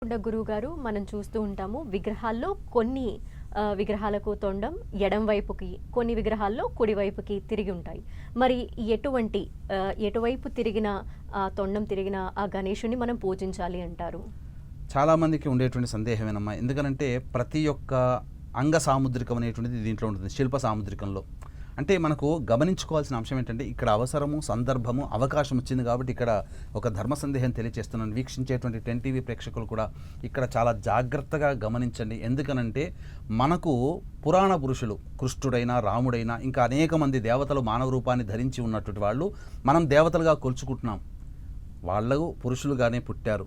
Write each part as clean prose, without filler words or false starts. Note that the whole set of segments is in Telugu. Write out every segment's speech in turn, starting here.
గురువు గారు మనం చూస్తూ ఉంటాము విగ్రహాల్లో కొన్ని విగ్రహాలకు తొండం ఎడం వైపుకి కొన్ని విగ్రహాల్లో కుడి వైపుకి తిరిగి ఉంటాయి. మరి ఎటువైపు తిరిగిన తొండం తిరిగిన ఆ గణేశుని మనం పూజించాలి అంటారు? చాలామందికి ఉండేటువంటి సందేహమేనమ్మా. ఎందుకనంటే ప్రతి ఒక్క అంగ సాముద్రికం అనేటువంటిది దీంట్లో ఉంటుంది, శిల్ప సాముద్రికంలో. అంటే మనకు గమనించుకోవాల్సిన అంశం ఏంటంటే ఇక్కడ అవసరము, సందర్భము, అవకాశం వచ్చింది కాబట్టి ఇక్కడ ఒక ధర్మ సందేహం తెలియజేస్తున్నాను. వీక్షించేటువంటి 10 టీవీ ప్రేక్షకులు కూడా ఇక్కడ చాలా జాగ్రత్తగా గమనించండి. ఎందుకనంటే మనకు పురాణ పురుషులు కృష్ణుడైనా, రాముడైనా, ఇంకా అనేక మంది దేవతలు మానవ రూపాన్ని ధరించి ఉన్నటువంటి వాళ్ళు మనం దేవతలుగా కొలుచుకుంటున్నాం. వాళ్ళు పురుషులుగానే పుట్టారు.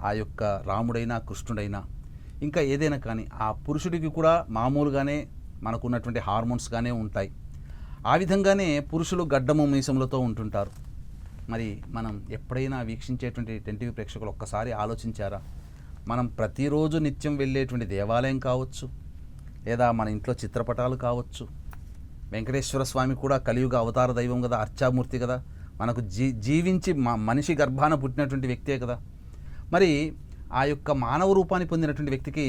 ఆ యొక్క రాముడైనా, కృష్ణుడైనా, ఇంకా ఏదైనా కానీ ఆ పురుషుడికి కూడా మామూలుగానే మనకున్నటువంటి హార్మోన్స్గానే ఉంటాయి. ఆ విధంగానే పురుషులు గడ్డము మీసములతో ఉంటుంటారు. మరి మనం ఎప్పుడైనా వీక్షించేటువంటి 10 టీవీ ప్రేక్షకులు ఒక్కసారి ఆలోచించారా? మనం ప్రతిరోజు నిత్యం వెళ్ళేటువంటి దేవాలయం కావచ్చు, లేదా మన ఇంట్లో చిత్రపటాలు కావచ్చు. వెంకటేశ్వర స్వామి కూడా కలియుగ అవతార దైవం కదా, అర్చామూర్తి కదా, మనకు జీవించి మనిషి గర్భాన పుట్టినటువంటి వ్యక్తే కదా. మరి ఆ యొక్క మానవ రూపాన్ని పొందినటువంటి వ్యక్తికి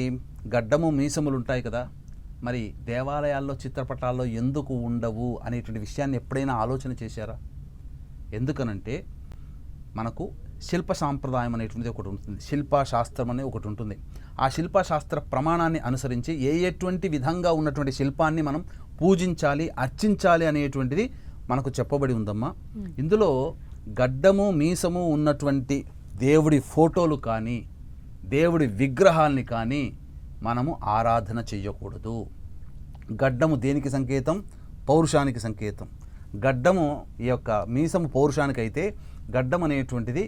గడ్డము మీసములు ఉంటాయి కదా. మరి దేవాలయాల్లో చిత్రపటాల్లో ఎందుకు ఉండవు అనేటువంటి విషయాన్ని ఎప్పుడైనా ఆలోచన చేశారా? ఎందుకనంటే మనకు శిల్ప సాంప్రదాయం అనేటువంటిది ఒకటి ఉంటుంది, శిల్పశాస్త్రం అనే ఒకటి ఉంటుంది. ఆ శిల్పశాస్త్ర ప్రమాణాన్ని అనుసరించి ఎటువంటి విధంగా ఉన్నటువంటి శిల్పాన్ని మనం పూజించాలి, అర్చించాలి అనేటువంటిది మనకు చెప్పబడి ఉందమ్మా. ఇందులో గడ్డము మీసము ఉన్నటువంటి దేవుడి ఫోటోలు కానీ, దేవుడి విగ్రహాల్ని కానీ మనము ఆరాధన చెయ్యకూడదు. గడ్డము దేనికి సంకేతం? పౌరుషానికి సంకేతం. గడ్డము ఈ యొక్క మీసము పౌరుషానికి అయితే గడ్డం అనేటువంటిది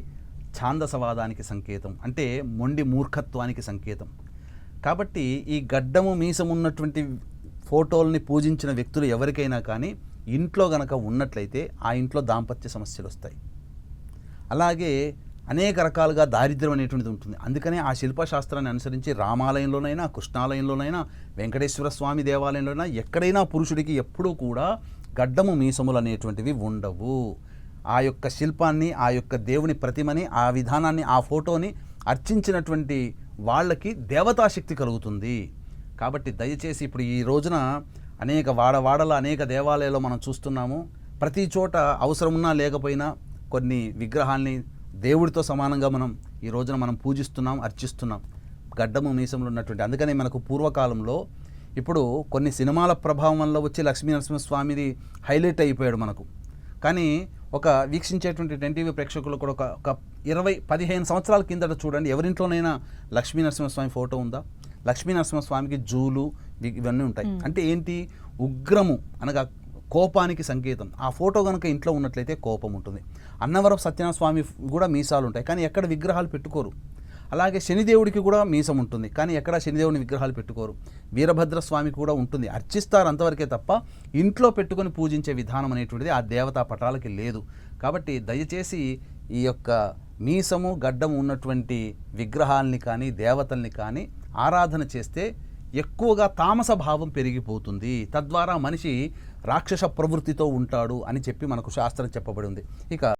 ఛాందసవాదానికి సంకేతం, అంటే మొండి మూర్ఖత్వానికి సంకేతం. కాబట్టి ఈ గడ్డము మీసము ఉన్నటువంటి ఫోటోల్ని పూజించిన వ్యక్తులు ఎవరికైనా కానీ ఇంట్లో గనక ఉన్నట్లయితే ఆ ఇంట్లో దాంపత్య సమస్యలు వస్తాయి. అలాగే అనేక రకాలుగా దారిద్ర్యం అనేటువంటిది ఉంటుంది. అందుకనే ఆ శిల్పశాస్త్రాన్ని అనుసరించి రామాలయంలోనైనా, కృష్ణాలయంలోనైనా, వెంకటేశ్వర స్వామి దేవాలయంలోనైనా ఎక్కడైనా పురుషుడికి ఎప్పుడూ కూడా గడ్డము మీసములు అనేటువంటివి ఉండవు. ఆ యొక్క శిల్పాన్ని, ఆ యొక్క దేవుని ప్రతిమని, ఆ విధానాన్ని, ఆ ఫోటోని అర్చించినటువంటి వాళ్ళకి దేవతాశక్తి కలుగుతుంది. కాబట్టి దయచేసి ఇప్పుడు ఈ రోజున అనేక వాడవాడల అనేక దేవాలయాల్లో మనం చూస్తున్నాము. ప్రతి చోట అవసరమున్నా లేకపోయినా కొన్ని విగ్రహాల్ని దేవుడితో సమానంగా మనం ఈ రోజున మనం పూజిస్తున్నాం, అర్చిస్తున్నాం గడ్డము మీసములు ఉన్నటువంటి. అందుకని మనకు పూర్వకాలంలో ఇప్పుడు కొన్ని సినిమాల ప్రభావం వల్ల వచ్చి లక్ష్మీనరసింహస్వామిది హైలైట్ అయిపోయాడు మనకు. కానీ ఒక వీక్షించేటువంటి 10 టీవీ ప్రేక్షకులు కూడా ఒక 20-15 సంవత్సరాల కిందట చూడండి, ఎవరింట్లోనైనా లక్ష్మీనరసింహస్వామి ఫోటో ఉందా? లక్ష్మీనరసింహస్వామికి జూలు ఇవన్నీ ఉంటాయి. అంటే ఏంటి? ఉగ్రము అనగా కోపానికి సంకేతం. ఆ ఫోటో కనుక ఇంట్లో ఉన్నట్లయితే కోపం ఉంటుంది. అన్నవరపు సత్యనారాయణ స్వామి కూడా మీసాలు ఉంటాయి, కానీ ఎక్కడ విగ్రహాలు పెట్టుకోరు. అలాగే శనిదేవుడికి కూడా మీసం ఉంటుంది, కానీ ఎక్కడ శనిదేవుని విగ్రహాలు పెట్టుకోరు. వీరభద్ర స్వామికి కూడా ఉంటుంది, అర్చిస్తారు అంతవరకే తప్ప ఇంట్లో పెట్టుకొని పూజించే విధానం అనేటువంటిది ఆ దేవతా పటాలకి లేదు. కాబట్టి దయచేసి ఈ యొక్క మీసము, గడ్డము ఉన్నటువంటి విగ్రహాల్ని కానీ, దేవతల్ని కానీ ఆరాధన చేస్తే ఎక్కువగా తామస భావం పెరిగిపోతుంది. తద్వారా మనిషి రాక్షస ప్రవృత్తితో ఉంటాడు అని చెప్పి మనకు శాస్త్రం చెప్పబడి ఉంది. ఇక